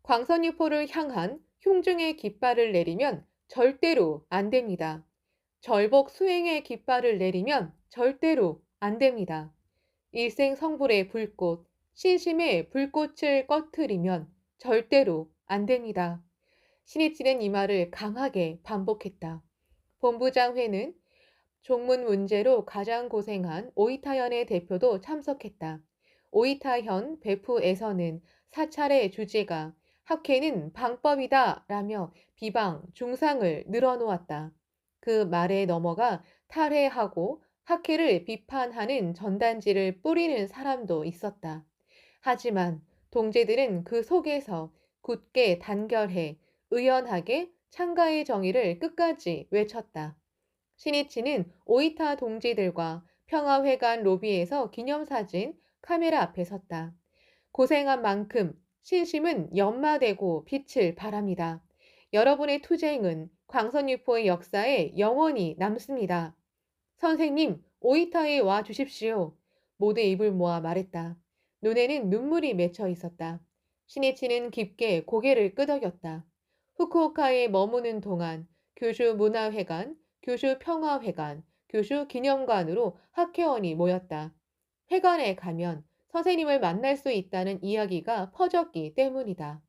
광선유포를 향한 흉중의 깃발을 내리면 절대로 안 됩니다. 절복 수행의 깃발을 내리면 절대로 안 됩니다. 일생 성불의 불꽃, 신심의 불꽃을 꺼트리면 절대로 안 됩니다. 신이치는 이 말을 강하게 반복했다. 본부장 회는 종문 문제로 가장 고생한 오이타현의 대표도 참석했다. 오이타현 배프에서는 사찰의 주제가 학회는 방법이다 라며 비방, 중상을 늘어놓았다. 그 말에 넘어가 탈회하고 학회를 비판하는 전단지를 뿌리는 사람도 있었다. 하지만 동지들은 그 속에서 굳게 단결해 의연하게 창가의 정의를 끝까지 외쳤다. 신이치는 오이타 동지들과 평화회관 로비에서 기념사진 카메라 앞에 섰다. 고생한 만큼 신심은 연마되고 빛을 발합니다. 여러분의 투쟁은 광선유포의 역사에 영원히 남습니다. 선생님, 오이타에 와 주십시오. 모두 입을 모아 말했다. 눈에는 눈물이 맺혀 있었다. 신이치는 깊게 고개를 끄덕였다. 후쿠오카에 머무는 동안 교주 문화회관, 교주 평화회관, 교주 기념관으로 학회원이 모였다. 회관에 가면 선생님을 만날 수 있다는 이야기가 퍼졌기 때문이다.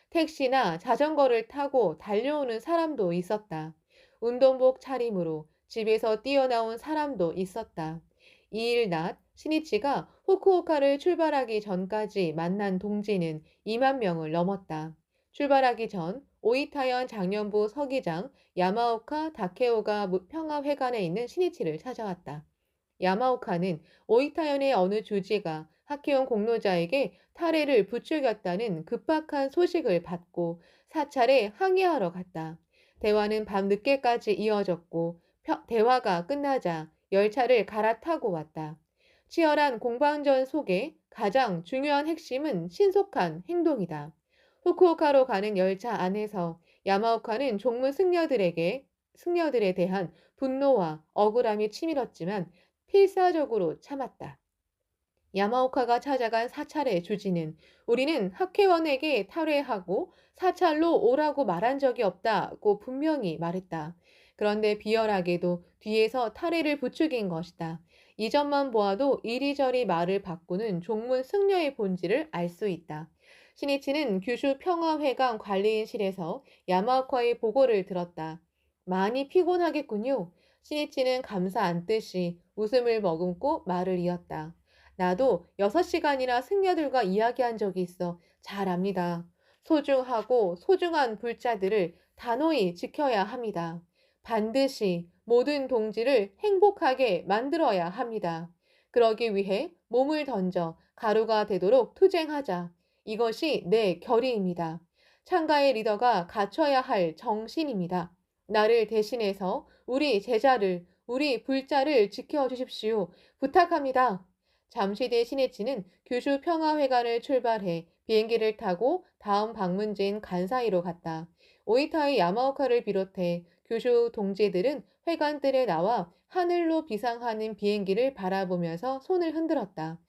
택시나 자전거를 타고 달려오는 사람도 있었다. 운동복 차림으로 집에서 뛰어나온 사람도 있었다. 이일 낮 신이치가 후쿠오카를 출발하기 전까지 만난 동지는 2만 명을 넘었다. 출발하기 전 오이타현 장년부 서기장 야마오카 다케오가 평화회관에 있는 신이치를 찾아왔다. 야마오카는 오이타현의 어느 주지가 학회원 공로자에게 탈해를 부추겼다는 급박한 소식을 받고 사찰에 항의하러 갔다. 대화는 밤늦게까지 이어졌고 대화가 끝나자 열차를 갈아타고 왔다. 치열한 공방전 속에 가장 중요한 핵심은 신속한 행동이다. 후쿠오카로 가는 열차 안에서 야마오카는 종문 승려들에 대한 분노와 억울함이 치밀었지만 필사적으로 참았다. 야마오카가 찾아간 사찰의 주지는 우리는 학회원에게 탈회하고 사찰로 오라고 말한 적이 없다고 분명히 말했다. 그런데 비열하게도 뒤에서 탈회를 부추긴 것이다. 이전만 보아도 이리저리 말을 바꾸는 종문 승려의 본질을 알 수 있다. 신이치는 규슈 평화회관 관리인실에서 야마오카의 보고를 들었다. 많이 피곤하겠군요. 신이치는 감사 안듯이 웃음을 머금고 말을 이었다. 나도 6시간이나 승려들과 이야기한 적이 있어 잘 압니다. 소중하고 소중한 불자들을 단호히 지켜야 합니다. 반드시 모든 동지를 행복하게 만들어야 합니다. 그러기 위해 몸을 던져 가루가 되도록 투쟁하자. 이것이 내 결의입니다. 창가의 리더가 갖춰야 할 정신입니다. 나를 대신해서 우리 제자를, 우리 불자를 지켜주십시오. 부탁합니다. 잠시 뒤 신이치는 규슈 평화회관을 출발해 비행기를 타고 다음 방문지인 간사이로 갔다. 오이타의 야마오카를 비롯해 규슈 동지들은 회관들에 나와 하늘로 비상하는 비행기를 바라보면서 손을 흔들었다.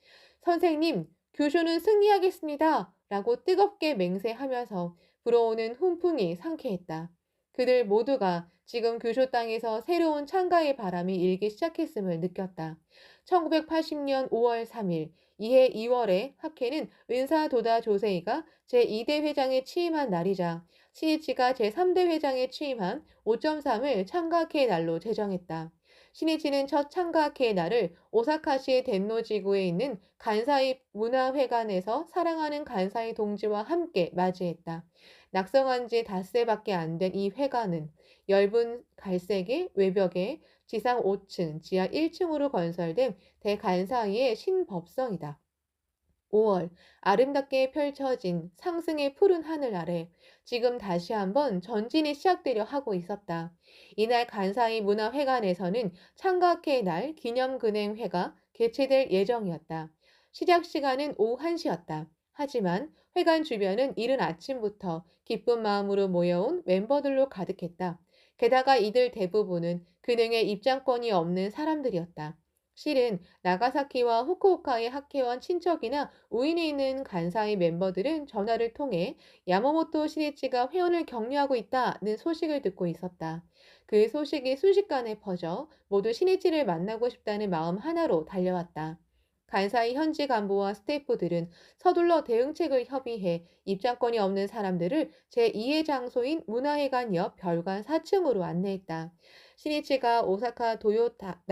선생님, 규슈는 승리하겠습니다. 라고 뜨겁게 맹세하면서 불어오는 훈풍이 상쾌했다. 그들 모두가 지금 규슈 땅에서 새로운 창가의 바람이 일기 시작했음을 느꼈다. 1980년 5월 3일, 이해 2월에 학회는 은사도다 조세이가 제2대 회장에 취임한 날이자 신이치가 제3대 회장에 취임한 5.3을 창가학회의 날로 제정했다. 신이치는 첫 창가학회의 날을 오사카시 덴노지구에 있는 간사이 문화회관에서 사랑하는 간사이 동지와 함께 맞이했다. 낙성한 지 닷새밖에 안 된 이 회관은 엷은 갈색의 외벽에 지상 5층, 지하 1층으로 건설된 대간사이의 신법성이다. 5월 아름답게 펼쳐진 상승의 푸른 하늘 아래 지금 다시 한번 전진이 시작되려 하고 있었다. 이날 간사이 문화회관에서는 창가학회의 날 기념근행회가 개최될 예정이었다. 시작 시간은 오후 1시였다. 하지만 회관 주변은 이른 아침부터 기쁜 마음으로 모여온 멤버들로 가득했다. 게다가 이들 대부분은 근행에 입장권이 없는 사람들이었다. 실은 나가사키와 후쿠오카의 학회원 친척이나 우인에 있는 간사이 멤버들은 전화를 통해 야마모토 시니치가 회원을 격려하고 있다는 소식을 듣고 있었다. 그 소식이 순식간에 퍼져 모두 시니치를 만나고 싶다는 마음 하나로 달려왔다. 간사이 현지 간부와 스태프들은 서둘러 대응책을 협의해 입장권이 없는 사람들을 제2의 장소인 문화회관 옆 별관 4층으로 안내했다. 시니치가 오사카 도요타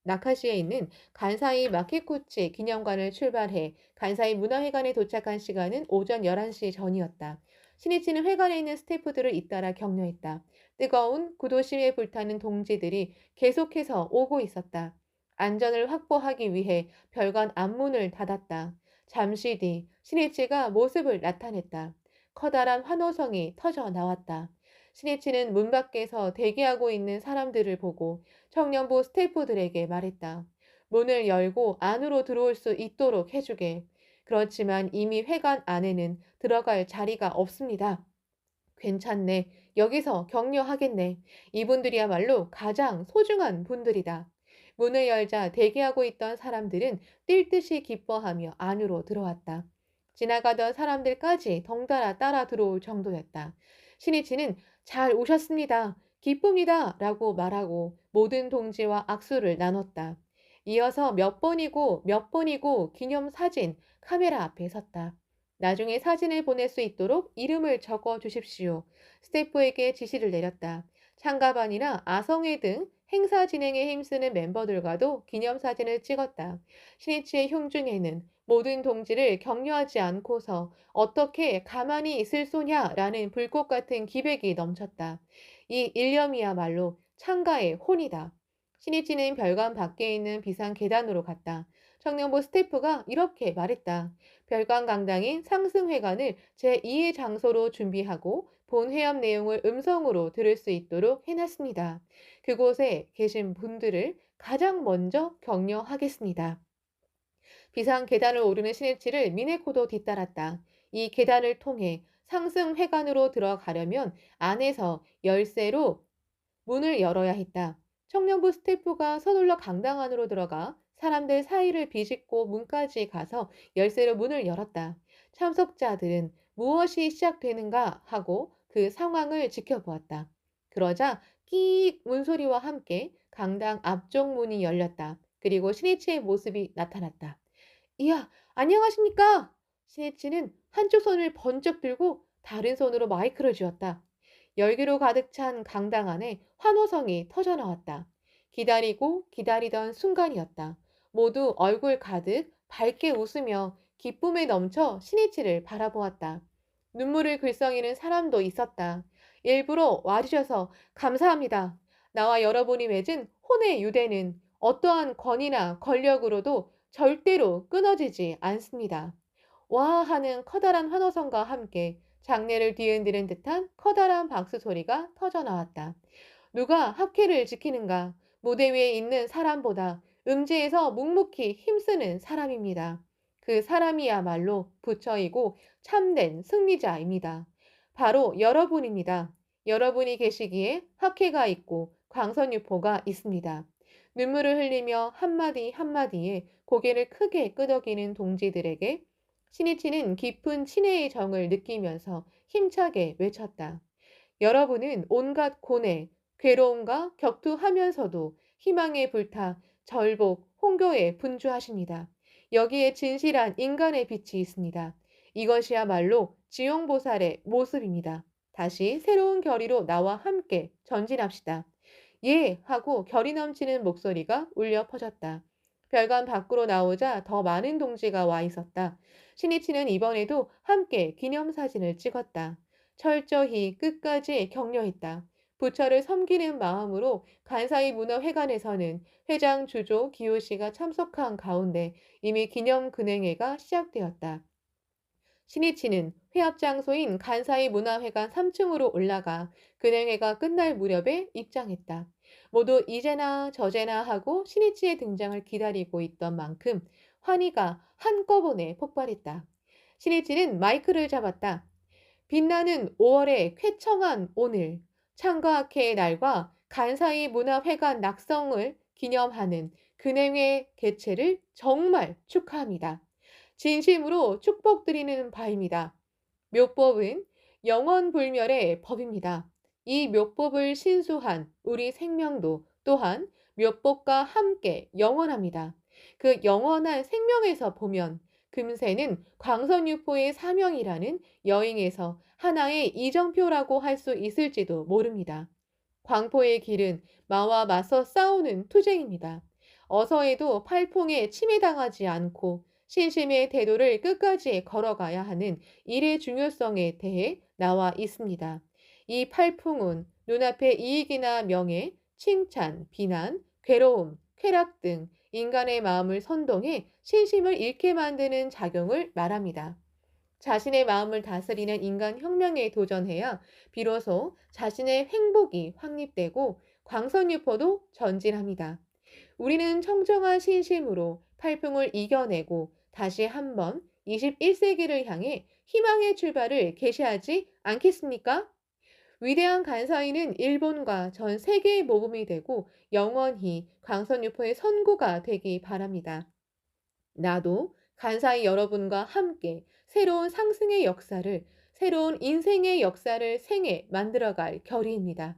나카시에 있는 간사이 마키쿠치 기념관을 출발해 간사이 문화회관에 도착한 시간은 오전 11시 전이었다. 시니치는 회관에 있는 스태프들을 잇따라 격려했다. 뜨거운 구도심에 불타는 동지들이 계속해서 오고 있었다. 안전을 확보하기 위해 별관 앞문을 닫았다. 잠시 뒤 시니치가 모습을 나타냈다. 커다란 환호성이 터져 나왔다. 시니치는 문 밖에서 대기하고 있는 사람들을 보고 청년부 스태프들에게 말했다. 문을 열고 안으로 들어올 수 있도록 해주게. 그렇지만 이미 회관 안에는 들어갈 자리가 없습니다. 괜찮네. 여기서 격려하겠네. 이분들이야말로 가장 소중한 분들이다. 문을 열자 대기하고 있던 사람들은 뛸 듯이 기뻐하며 안으로 들어왔다. 지나가던 사람들까지 덩달아 따라 들어올 정도였다. 신이치는 잘 오셨습니다. 기쁩니다. 라고 말하고 모든 동지와 악수를 나눴다. 이어서 몇 번이고 기념사진 카메라 앞에 섰다. 나중에 사진을 보낼 수 있도록 이름을 적어 주십시오. 스태프에게 지시를 내렸다. 창가반이나 아성회 등 행사 진행에 힘쓰는 멤버들과도 기념사진을 찍었다. 신이치의 흉중에는 모든 동지를 격려하지 않고서 어떻게 가만히 있을 소냐라는 불꽃 같은 기백이 넘쳤다. 이 일념이야말로 창가의 혼이다. 신이치는 별관 밖에 있는 비상 계단으로 갔다. 청년부 스태프가 이렇게 말했다. 별관 강당인 상승회관을 제2의 장소로 준비하고 본 회합 내용을 음성으로 들을 수 있도록 해놨습니다. 그곳에 계신 분들을 가장 먼저 격려하겠습니다. 비상 계단을 오르는 신일치를 미네코도 뒤따랐다. 이 계단을 통해 상승회관으로 들어가려면 안에서 열쇠로 문을 열어야 했다. 청년부 스태프가 서둘러 강당 안으로 들어가 사람들 사이를 비집고 문까지 가서 열쇠로 문을 열었다. 참석자들은 무엇이 시작되는가 하고 그 상황을 지켜보았다. 그러자 끼익 문소리와 함께 강당 앞쪽 문이 열렸다. 그리고 신이치의 모습이 나타났다. 이야, 안녕하십니까? 신이치는 한쪽 손을 번쩍 들고 다른 손으로 마이크를 쥐었다. 열기로 가득 찬 강당 안에 환호성이 터져 나왔다. 기다리고 기다리던 순간이었다. 모두 얼굴 가득 밝게 웃으며 기쁨에 넘쳐 신이치를 바라보았다. 눈물을 글썽이는 사람도 있었다. 일부러 와주셔서 감사합니다. 나와 여러분이 맺은 혼의 유대는 어떠한 권위나 권력으로도 절대로 끊어지지 않습니다. 와 하는 커다란 환호성과 함께 장례를 뒤흔드는 듯한 커다란 박수 소리가 터져 나왔다. 누가 학회를 지키는가? 무대 위에 있는 사람보다 음지에서 묵묵히 힘쓰는 사람입니다. 그 사람이야말로 부처이고 참된 승리자입니다. 바로 여러분입니다. 여러분이 계시기에 학회가 있고 광선유포가 있습니다. 눈물을 흘리며 한마디 한마디에 고개를 크게 끄덕이는 동지들에게 신이치는 깊은 친애의 정을 느끼면서 힘차게 외쳤다. 여러분은 온갖 고뇌, 괴로움과 격투하면서도 희망에 불타 절복, 홍교에 분주하십니다. 여기에 진실한 인간의 빛이 있습니다. 이것이야말로 지용보살의 모습입니다. 다시 새로운 결의로 나와 함께 전진합시다. 예! 하고 결이 넘치는 목소리가 울려 퍼졌다. 별관 밖으로 나오자 더 많은 동지가 와 있었다. 신이치는 이번에도 함께 기념사진을 찍었다. 철저히 끝까지 격려했다. 부처를 섬기는 마음으로 간사이 문화회관에서는 회장 주조 기요시가 참석한 가운데 이미 기념 근행회가 시작되었다. 신이치는 회합 장소인 간사이 문화회관 3층으로 올라가 근행회가 끝날 무렵에 입장했다. 모두 이제나 저제나 하고 신이치의 등장을 기다리고 있던 만큼 환희가 한꺼번에 폭발했다. 신이치는 마이크를 잡았다. 빛나는 5월의 쾌청한 오늘, 창과학회의 날과 간사이 문화회관 낙성을 기념하는 근행회 개최를 정말 축하합니다. 진심으로 축복드리는 바입니다. 묘법은 영원불멸의 법입니다. 이 묘법을 신수한 우리 생명도 또한 묘법과 함께 영원합니다. 그 영원한 생명에서 보면 금세는 광선유포의 사명이라는 여행에서 하나의 이정표라고 할 수 있을지도 모릅니다. 광포의 길은 마와 맞서 싸우는 투쟁입니다. 어서에도 팔풍에 침해당하지 않고 신심의 태도를 끝까지 걸어가야 하는 일의 중요성에 대해 나와 있습니다. 이 팔풍은 눈앞의 이익이나 명예, 칭찬, 비난, 괴로움, 쾌락 등 인간의 마음을 선동해 신심을 잃게 만드는 작용을 말합니다. 자신의 마음을 다스리는 인간 혁명에 도전해야 비로소 자신의 행복이 확립되고 광선유포도 전진합니다. 우리는 청정한 신심으로 팔풍을 이겨내고 다시 한번 21세기를 향해 희망의 출발을 개시하지 않겠습니까? 위대한 간사이는 일본과 전 세계의 모범이 되고 영원히 광선유포의 선구가 되기 바랍니다. 나도 간사이 여러분과 함께 새로운 상승의 역사를, 새로운 인생의 역사를 생해 만들어갈 결의입니다.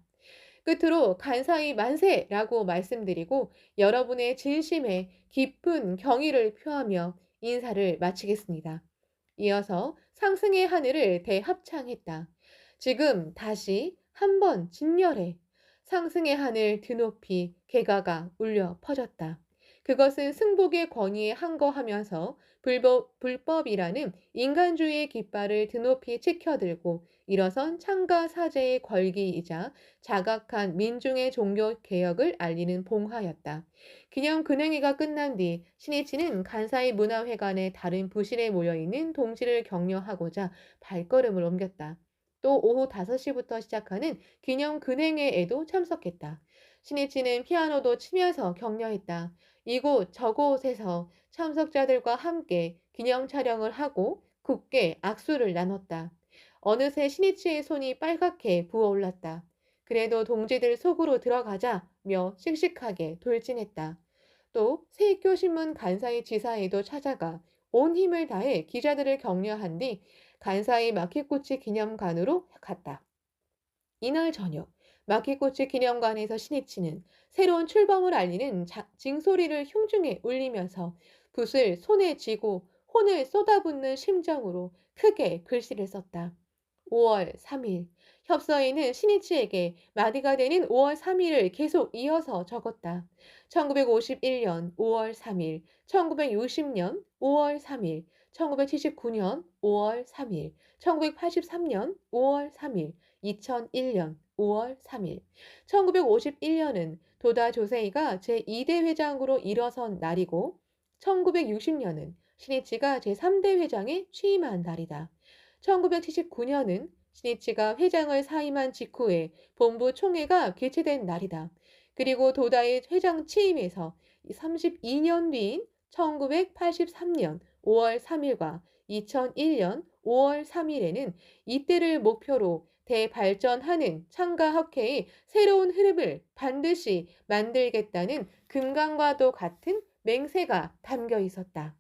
끝으로 간사이 만세라고 말씀드리고 여러분의 진심에 깊은 경의를 표하며 인사를 마치겠습니다. 이어서 상승의 하늘을 대합창했다. 지금 다시 한번 진열해. 상승의 하늘 드높이 개가가 울려 퍼졌다. 그것은 승복의 권위에 항거하면서 불법이라는 인간주의의 깃발을 드높이 치켜들고 일어선 창가 사제의 걸기이자 자각한 민중의 종교 개혁을 알리는 봉화였다. 기념 근행회가 끝난 뒤 신이치는 간사이 문화회관의 다른 부실에 모여있는 동지를 격려하고자 발걸음을 옮겼다. 또 오후 5시부터 시작하는 기념 근행회에도 참석했다. 신이치는 피아노도 치면서 격려했다. 이곳 저곳에서 참석자들과 함께 기념 촬영을 하고 굳게 악수를 나눴다. 어느새 신이치의 손이 빨갛게 부어올랐다. 그래도 동지들 속으로 들어가자며 씩씩하게 돌진했다. 또 세익교신문 간사이 지사에도 찾아가 온 힘을 다해 기자들을 격려한 뒤 간사이 마키코치 기념관으로 갔다. 이날 저녁 마키코치 기념관에서 신이치는 새로운 출범을 알리는 징소리를 흉중에 울리면서 붓을 손에 쥐고 혼을 쏟아붓는 심정으로 크게 글씨를 썼다. 5월 3일 협서에는 신이치에게 마디가 되는 5월 3일을 계속 이어서 적었다. 1951년 5월 3일, 1960년 5월 3일, 1979년 5월 3일, 1983년 5월 3일, 2001년 5월 3일. 1951년은 도다 조세이가 제2대 회장으로 일어선 날이고 1960년은 신이치가 제3대 회장에 취임한 날이다. 1979년은 신이치가 회장을 사임한 직후에 본부 총회가 개최된 날이다. 그리고 도다의 회장 취임에서 32년 뒤인 1983년 5월 3일과 2001년 5월 3일에는 이때를 목표로 대발전하는 창가학회의 새로운 흐름을 반드시 만들겠다는 금강과도 같은 맹세가 담겨 있었다.